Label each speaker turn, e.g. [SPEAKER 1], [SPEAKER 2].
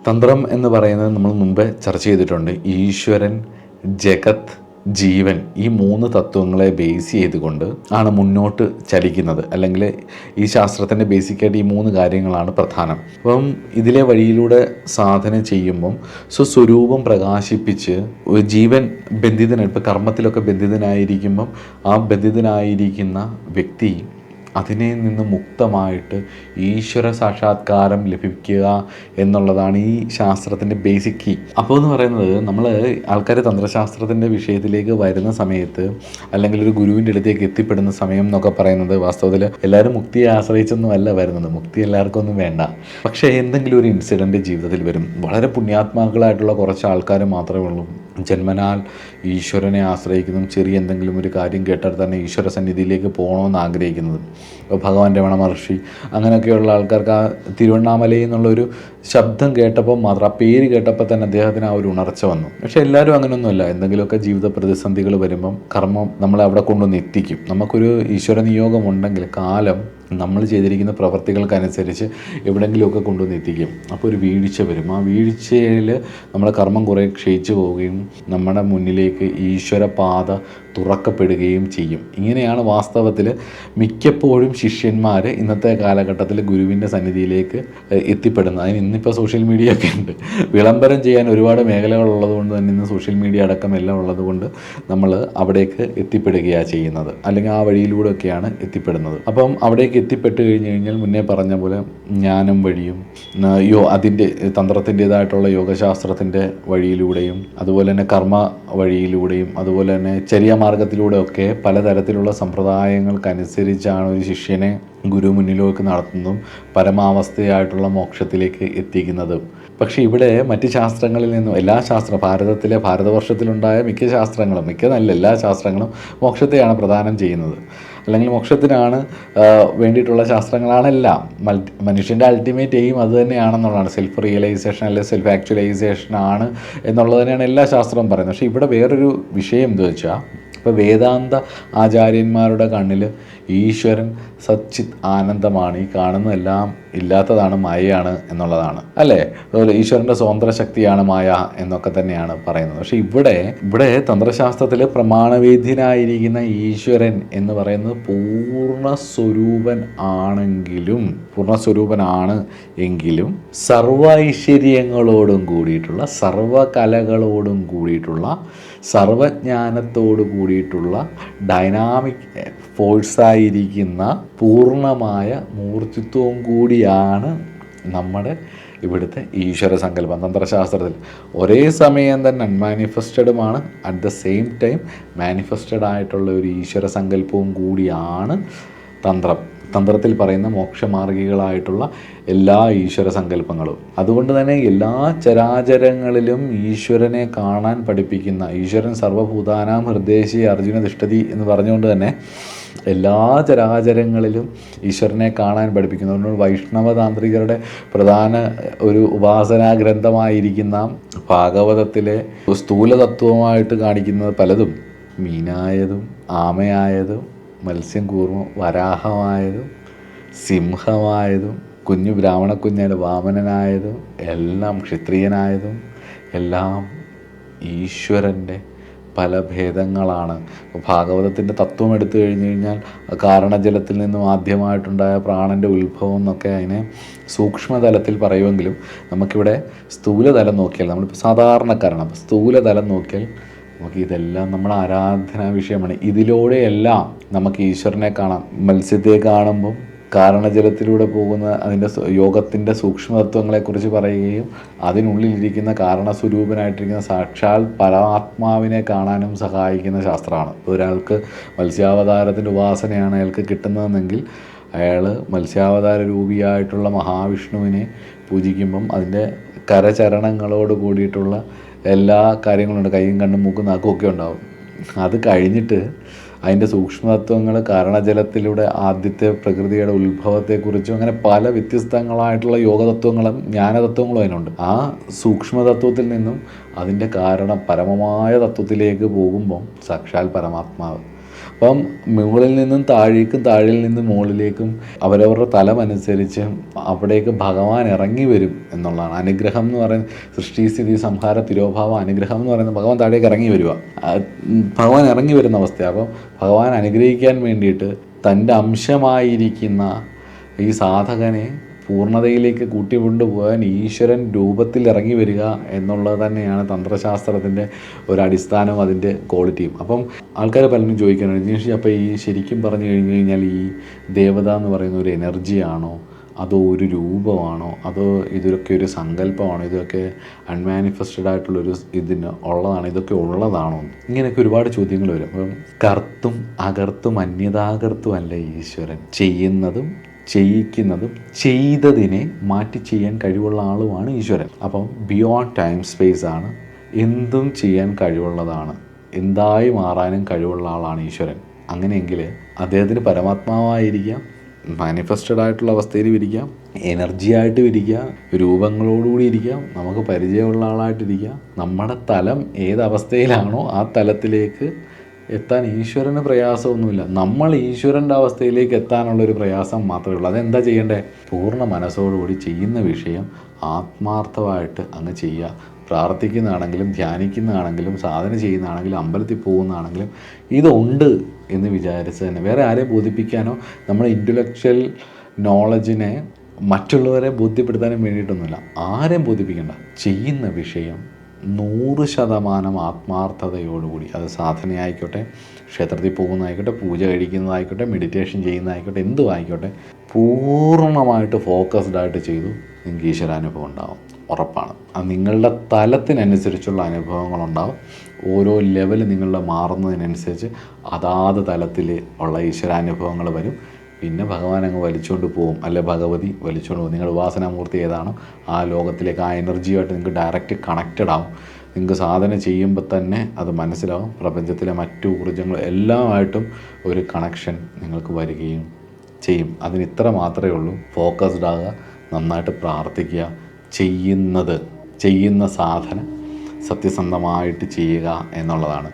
[SPEAKER 1] തന്ത്രം എന്ന് പറയുന്നത് നമ്മൾ മുമ്പേ ചർച്ച ചെയ്തിട്ടുണ്ട്. ഈശ്വരൻ, ജഗത്, ജീവൻ, ഈ 3 തത്വങ്ങളെ ബേസ് ചെയ്തുകൊണ്ട് ആണ് മുന്നോട്ട് ചലിക്കുന്നത്. അല്ലെങ്കിൽ ഈ ശാസ്ത്രത്തിൻ്റെ ബേസിക്കായിട്ട് ഈ 3 കാര്യങ്ങളാണ് പ്രധാനം. അപ്പം ഇതിലെ വഴിയിലൂടെ സാധന ചെയ്യുമ്പം സ്വസ്വരൂപം പ്രകാശിപ്പിച്ച് ഒരു ജീവൻ ഇപ്പോൾ കർമ്മത്തിലൊക്കെ ബന്ധിതനായിരിക്കുമ്പം ആ ബന്ധിതനായിരിക്കുന്ന വ്യക്തി അതിനെ നിന്ന് മുക്തമായിട്ട് ഈശ്വര സാക്ഷാത്കാരം ലഭിക്കുക എന്നുള്ളതാണ് ഈ ശാസ്ത്രത്തിൻ്റെ ബേസിക് കീ. അപ്പോൾ എന്ന് പറയുന്നത്, നമ്മൾ ആൾക്കാർ തന്ത്രശാസ്ത്രത്തിൻ്റെ വിഷയത്തിലേക്ക് വരുന്ന സമയത്ത്, അല്ലെങ്കിൽ ഒരു ഗുരുവിൻ്റെ അടുത്തേക്ക് എത്തിപ്പെടുന്ന സമയം എന്നൊക്കെ പറയുന്നത്, വാസ്തവത്തിൽ എല്ലാവരും മുക്തിയെ ആശ്രയിച്ചൊന്നുമല്ല വരുന്നത്. മുക്തി എല്ലാവർക്കും ഒന്നും വേണ്ട. പക്ഷേ എന്തെങ്കിലും ഒരു ഇൻസിഡൻറ്റ് ജീവിതത്തിൽ വരും. വളരെ പുണ്യാത്മാക്കളായിട്ടുള്ള കുറച്ച് ആൾക്കാർ മാത്രമേ ഉള്ളൂ ജന്മനാൽ ഈശ്വരനെ ആശ്രയിക്കുന്നതും ചെറിയ എന്തെങ്കിലും ഒരു കാര്യം കേട്ടാൽ തന്നെ ഈശ്വര സന്നിധിയിലേക്ക് പോകണമെന്ന് ആഗ്രഹിക്കുന്നത്. ഇപ്പോൾ ഭഗവാൻ രമണ മഹർഷി അങ്ങനെയൊക്കെയുള്ള ആൾക്കാർക്ക് ആ തിരുവണ്ണാമലയിൽ നിന്നുള്ളൊരു ശബ്ദം കേട്ടപ്പോൾ മാത്രം, ആ പേര് കേട്ടപ്പോൾ തന്നെ അദ്ദേഹത്തിന് ആ ഒരു ഉണർച്ച വന്നു. പക്ഷേ എല്ലാവരും അങ്ങനെയൊന്നുമല്ല. എന്തെങ്കിലുമൊക്കെ ജീവിത പ്രതിസന്ധികൾ വരുമ്പം കർമ്മം നമ്മളെ അവിടെ കൊണ്ടുവന്ന് എത്തിക്കും. നമുക്കൊരു ഈശ്വര നിയോഗം ഉണ്ടെങ്കിൽ കാലം നമ്മൾ ചെയ്തിരിക്കുന്ന പ്രവർത്തികൾക്കനുസരിച്ച് എവിടെയെങ്കിലുമൊക്കെ കൊണ്ടുവന്ന് എത്തിക്കും. അപ്പോൾ ഒരു വീഴ്ച വരും. ആ വീഴ്ചയിൽ നമ്മുടെ കർമ്മം കുറേ ക്ഷയിച്ചു പോവുകയും നമ്മുടെ മുന്നിലേക്ക് ഈശ്വര പാത തുറക്കപ്പെടുകയും ചെയ്യും. ഇങ്ങനെയാണ് വാസ്തവത്തിൽ മിക്കപ്പോഴും ശിഷ്യന്മാർ ഇന്നത്തെ കാലഘട്ടത്തിൽ ഗുരുവിൻ്റെ സന്നിധിയിലേക്ക് എത്തിപ്പെടുന്നത്. അതിന് ഇന്നിപ്പോൾ സോഷ്യൽ മീഡിയ ഒക്കെ ഉണ്ട്. വിളംബരം ചെയ്യാൻ ഒരുപാട് മേഖലകളുള്ളത് കൊണ്ട് തന്നെ ഇന്ന് സോഷ്യൽ മീഡിയ അടക്കം എല്ലാം ഉള്ളത് കൊണ്ട് നമ്മൾ അവിടേക്ക് എത്തിപ്പെടുകയാണ് ചെയ്യുന്നത്, അല്ലെങ്കിൽ ആ വഴിയിലൂടെയൊക്കെയാണ് എത്തിപ്പെടുന്നത്. അപ്പം അവിടേക്ക് എത്തിപ്പെട്ട് കഴിഞ്ഞാൽ മുന്നേ പറഞ്ഞ പോലെ ജ്ഞാനം വഴിയും അതിൻ്റെ തന്ത്രത്തിൻ്റേതായിട്ടുള്ള യോഗശാസ്ത്രത്തിൻ്റെ വഴിയിലൂടെയും അതുപോലെ തന്നെ കർമ്മ വഴിയിലൂടെയും അതുപോലെ തന്നെ ചര്യമാർഗത്തിലൂടെയൊക്കെ പലതരത്തിലുള്ള സമ്പ്രദായങ്ങൾക്കനുസരിച്ചാണ് ഒരു ശിഷ്യനെ ഗുരു മുന്നിലേക്ക് നടത്തുന്നതും പരമാവസ്ഥയായിട്ടുള്ള മോക്ഷത്തിലേക്ക് എത്തിക്കുന്നതും. പക്ഷേ ഇവിടെ മറ്റ് ശാസ്ത്രങ്ങളിൽ നിന്നും ഭാരതവർഷത്തിലുണ്ടായ മിക്ക ശാസ്ത്രങ്ങളും, എല്ലാ ശാസ്ത്രങ്ങളും മോക്ഷത്തെയാണ് പ്രദാനം ചെയ്യുന്നത്. അല്ലെങ്കിൽ മോക്ഷത്തിനാണ് വേണ്ടിയിട്ടുള്ള ശാസ്ത്രങ്ങളാണെല്ലാം. മനുഷ്യൻ്റെ അൾട്ടിമേറ്റ് എയിം അത് തന്നെയാണെന്നുള്ളതാണ്. സെൽഫ് റിയലൈസേഷൻ അല്ലെങ്കിൽ സെൽഫ് ആക്ച്വലൈസേഷൻ ആണ് എന്നുള്ളത് തന്നെയാണ് എല്ലാ ശാസ്ത്രവും പറയുന്നത്. പക്ഷേ ഇവിടെ വേറൊരു വിഷയം എന്താ വെച്ചാൽ, ഇപ്പോൾ വേദാന്ത ആചാര്യന്മാരുടെ കണ്ണിൽ ഈശ്വരൻ സച്ചിത് ആനന്ദമാണ്, ഈ കാണുന്നതെല്ലാം ഇല്ലാത്തതാണ്, മായയാണ് എന്നുള്ളതാണ്, അല്ലേ? അതുപോലെ ഈശ്വരൻ്റെ സ്വതന്ത്ര ശക്തിയാണ് മായ എന്നൊക്കെ തന്നെയാണ് പറയുന്നത്. പക്ഷേ ഇവിടെ തന്ത്രശാസ്ത്രത്തിൽ പ്രമാണവേദ്യനായിരിക്കുന്ന ഈശ്വരൻ എന്ന് പറയുന്നത് പൂർണ്ണസ്വരൂപനാണ് എങ്കിലും സർവ്വ ഐശ്വര്യങ്ങളോടും കൂടിയിട്ടുള്ള, സർവ്വകലകളോടും കൂടിയിട്ടുള്ള, സർവജ്ഞാനത്തോടു കൂടിയിട്ടുള്ള ഡൈനാമിക് ഫോഴ്സായിരിക്കുന്ന പൂർണ്ണമായ മൂർത്തിത്വവും കൂടിയാണ് നമ്മുടെ ഇവിടുത്തെ ഈശ്വര സങ്കല്പം. തന്ത്രശാസ്ത്രത്തിൽ ഒരേ സമയം തന്നെ അൺമാനിഫെസ്റ്റഡുമാണ്, at the same time manifested ആയിട്ടുള്ള ഒരു ഈശ്വര സങ്കല്പവും കൂടിയാണ് തന്ത്രത്തിൽ പറയുന്ന മോക്ഷമാർഗികളായിട്ടുള്ള എല്ലാ ഈശ്വര സങ്കല്പങ്ങളും. അതുകൊണ്ട് തന്നെ എല്ലാ ചരാചരങ്ങളിലും ഈശ്വരനെ കാണാൻ പഠിപ്പിക്കുന്ന, ഈശ്വരൻ സർവഭൂതാനാം ഹൃദയശി അർജുന തിഷ്ഠതി എന്ന് പറഞ്ഞുകൊണ്ട് തന്നെ എല്ലാ ചരാചരങ്ങളിലും ഈശ്വരനെ കാണാൻ പഠിപ്പിക്കുന്നു. അതുകൊണ്ട് വൈഷ്ണവ താന്ത്രികരുടെ പ്രധാന ഒരു ഉപാസനാ ഗ്രന്ഥമായിരിക്കുന്ന ഭാഗവതത്തിലെ സ്ഥൂലതത്വമായിട്ട് കാണിക്കുന്നത് പലതും മീനായതും ആമയായതും മത്സ്യം കൂർമ്മം വരാഹമായതും സിംഹമായതും കുഞ്ഞു ബ്രാഹ്മണക്കുഞ്ഞായ വാമനനായതും എല്ലാം ക്ഷത്രിയനായതും എല്ലാം ഈശ്വരൻ്റെ പല ഭേദങ്ങളാണ്. ഭാഗവതത്തിൻ്റെ തത്വം എടുത്തു കഴിഞ്ഞു കഴിഞ്ഞാൽ കാരണജലത്തിൽ നിന്നും ആദ്യമായിട്ടുണ്ടായ പ്രാണൻ്റെ ഉത്ഭവം എന്നൊക്കെ അതിനെ സൂക്ഷ്മതലത്തിൽ പറയുമെങ്കിലും നമുക്കിവിടെ സ്ഥൂലതലം നോക്കിയാൽ, നമ്മളിപ്പോൾ സാധാരണക്കാരാണ്, അപ്പോൾ സ്ഥൂലതലം നോക്കിയാൽ നമുക്ക് ഇതെല്ലാം നമ്മുടെ ആരാധനാ വിഷയമാണ്. ഇതിലൂടെയെല്ലാം നമുക്ക് ഈശ്വരനെ കാണാം. മത്സ്യത്തെ കാണുമ്പം കാരണജലത്തിലൂടെ പോകുന്ന അതിൻ്റെ യോഗത്തിൻ്റെ സൂക്ഷ്മതത്വങ്ങളെക്കുറിച്ച് പറയുകയും അതിനുള്ളിലിരിക്കുന്ന കാരണസ്വരൂപനായിട്ടിരിക്കുന്ന സാക്ഷാൽ പരമാത്മാവിനെ കാണാനും സഹായിക്കുന്ന ശാസ്ത്രമാണ്. ഒരാൾക്ക് മത്സ്യാവതാരത്തിൻ്റെ ഉപാസനയാണ് അയാൾക്ക് കിട്ടുന്നതെങ്കിൽ അയാൾ മത്സ്യാവതാര രൂപിയായിട്ടുള്ള മഹാവിഷ്ണുവിനെ പൂജിക്കുമ്പം അതിൻ്റെ കരചരണങ്ങളോട് കൂടിയിട്ടുള്ള എല്ലാ കാര്യങ്ങളുണ്ട്. കൈയും കണ്ണും മൂക്കും നാക്കും ഒക്കെ ഉണ്ടാവും. അത് കഴിഞ്ഞിട്ട് അതിൻ്റെ സൂക്ഷ്മതത്വങ്ങൾ, കാരണജലത്തിലൂടെ ആദ്യത്തെ പ്രകൃതിയുടെ ഉത്ഭവത്തെക്കുറിച്ചും അങ്ങനെ പല വ്യത്യസ്തങ്ങളായിട്ടുള്ള യോഗതത്വങ്ങളും ജ്ഞാനതത്വങ്ങളും അതിനുണ്ട്. ആ സൂക്ഷ്മതത്വത്തിൽ നിന്നും അതിൻ്റെ കാരണം പരമമായ തത്വത്തിലേക്ക് പോകുമ്പം സാക്ഷാൽ പരമാത്മാവ്. അപ്പം മുകളിൽ നിന്നും താഴേക്കും താഴെയിൽ നിന്നും മുകളിലേക്കും അവരവരുടെ തലമനുസരിച്ച് അവിടേക്ക് ഭഗവാൻ ഇറങ്ങി വരും എന്നുള്ളതാണ്. അനുഗ്രഹം എന്ന് പറയുന്നത് സൃഷ്ടിസ്ഥിതി സംഹാര തിരോഭാവം അനുഗ്രഹം എന്ന് പറയുന്നത് ഭഗവാൻ താഴേക്ക് ഇറങ്ങി വരിക, ഭഗവാൻ ഇറങ്ങി വരുന്ന അവസ്ഥയാണ്. അപ്പം ഭഗവാൻ അനുഗ്രഹിക്കാൻ വേണ്ടിയിട്ട് തൻ്റെ അംശമായിരിക്കുന്ന ഈ സാധകനെ പൂർണ്ണതയിലേക്ക് കൂട്ടിക്കൊണ്ടുപോകാൻ ഈശ്വരൻ രൂപത്തിൽ ഇറങ്ങി വരിക എന്നുള്ളത് തന്നെയാണ് തന്ത്രശാസ്ത്രത്തിൻ്റെ ഒരു അടിസ്ഥാനം, അതിൻ്റെ ക്വാളിറ്റിയും. അപ്പം ആൾക്കാർ പലരും ചോദിക്കാനുണ്ട്, ജിനേഷ് അപ്പോൾ ഈ ശരിക്കും പറഞ്ഞു കഴിഞ്ഞു കഴിഞ്ഞാൽ ഈ ദേവത എന്ന് പറയുന്ന ഒരു എനർജിയാണോ, അതോ ഒരു രൂപമാണോ, അതോ ഇതൊക്കെ ഒരു സങ്കല്പമാണോ, ഇതൊക്കെ അൺമാനിഫെസ്റ്റഡ് ആയിട്ടുള്ളൊരു ഇതിന് ഉള്ളതാണോ, ഇതൊക്കെ ഉള്ളതാണോ, ഇങ്ങനെയൊക്കെ ഒരുപാട് ചോദ്യങ്ങൾ വരും. അപ്പം കർത്തും അകർത്തും അന്യതാകർത്തും അല്ല ഈശ്വരൻ, ചെയ്യുന്നതും ചെയ്യിക്കുന്നതും ചെയ്തതിനെ മാറ്റി ചെയ്യാൻ കഴിവുള്ള ആളുമാണ് ഈശ്വരൻ. അപ്പം ബിയോണ്ട് ടൈം സ്പേസ് ആണ്, എന്തും ചെയ്യാൻ കഴിവുള്ളതാണ്, എന്തായി മാറാനും കഴിവുള്ള ആളാണ് ഈശ്വരൻ. അങ്ങനെയെങ്കിൽ അദ്ദേഹത്തിന് പരമാത്മാവായിരിക്കാം, മാനിഫെസ്റ്റഡ് ആയിട്ടുള്ള അവസ്ഥയിലും ഇരിക്കാം, എനർജി ആയിട്ടും ഇരിക്കാം, രൂപങ്ങളോടുകൂടി ഇരിക്കാം, നമുക്ക് പരിചയമുള്ള ആളായിട്ടിരിക്കാം. നമ്മുടെ തലം ഏതവസ്ഥയിലാണോ ആ തലത്തിലേക്ക് എത്താൻ ഈശ്വരന് പ്രയാസമൊന്നുമില്ല. നമ്മൾ ഈശ്വരൻ്റെ അവസ്ഥയിലേക്ക് എത്താനുള്ളൊരു പ്രയാസം മാത്രമേ ഉള്ളൂ. അതെന്താ ചെയ്യേണ്ടത്? പൂർണ്ണ മനസ്സോടുകൂടി ചെയ്യുന്ന വിഷയം ആത്മാർത്ഥമായിട്ട് അങ്ങ് ചെയ്യുക. പ്രാർത്ഥിക്കുന്നതാണെങ്കിലും ധ്യാനിക്കുന്നതാണെങ്കിലും സാധന ചെയ്യുന്നതാണെങ്കിലും അമ്പലത്തിൽ പോകുന്നതാണെങ്കിലും ഇതുണ്ട് എന്ന് വിചാരിച്ച് തന്നെ, വേറെ ആരെയും ബോധിപ്പിക്കാനോ നമ്മുടെ ഇൻ്റലക്ച്വൽ നോളജിനെ മറ്റുള്ളവരെ ബോധ്യപ്പെടുത്താനും വേണ്ടിയിട്ടൊന്നുമില്ല. ആരെയും ബോധിപ്പിക്കേണ്ട. ചെയ്യുന്ന വിഷയം 100% ആത്മാർത്ഥതയോടുകൂടി, അത് സാധനയായിക്കോട്ടെ, ക്ഷേത്രത്തിൽ പോകുന്നതായിക്കോട്ടെ, പൂജ കഴിക്കുന്നതായിക്കോട്ടെ, മെഡിറ്റേഷൻ ചെയ്യുന്നതായിക്കോട്ടെ, എന്തും ആയിക്കോട്ടെ, പൂർണ്ണമായിട്ട് ഫോക്കസ്ഡായിട്ട് ചെയ്തു, നിങ്ങൾക്ക് ഈശ്വരാനുഭവം ഉണ്ടാവും, ഉറപ്പാണ്. അത് നിങ്ങളുടെ തലത്തിനനുസരിച്ചുള്ള അനുഭവങ്ങളുണ്ടാവും. ഓരോ ലെവൽ നിങ്ങളുടെ മാറുന്നതിനനുസരിച്ച് അതാത് തലത്തിൽ ഉള്ള ഈശ്വരാനുഭവങ്ങൾ വരും. പിന്നെ ഭഗവാൻ അങ്ങ് വലിച്ചുകൊണ്ട് പോകും, അല്ലെ ഭഗവതി വലിച്ചുകൊണ്ട് പോകും. നിങ്ങളുടെ ഉപാസനാമൂർത്തി ഏതാണോ ആ ലോകത്തിലേക്ക്, ആ എനർജിയുമായിട്ട് നിങ്ങൾക്ക് ഡയറക്റ്റ് കണക്റ്റഡ് ആവും. നിങ്ങൾക്ക് സാധന ചെയ്യുമ്പോൾ തന്നെ അത് മനസ്സിലാവും. പ്രപഞ്ചത്തിലെ മറ്റു ഊർജ്ജങ്ങൾ എല്ലാമായിട്ടും ഒരു കണക്ഷൻ നിങ്ങൾക്ക് വരികയും ചെയ്യും. അതിന് ഇത്ര മാത്രമേ ഉള്ളൂ. ഫോക്കസ്ഡ് ആകുക, നന്നായിട്ട് പ്രാർത്ഥിക്കുക, ചെയ്യുന്ന സാധന സത്യസന്ധമായിട്ട് ചെയ്യുക എന്നുള്ളതാണ്.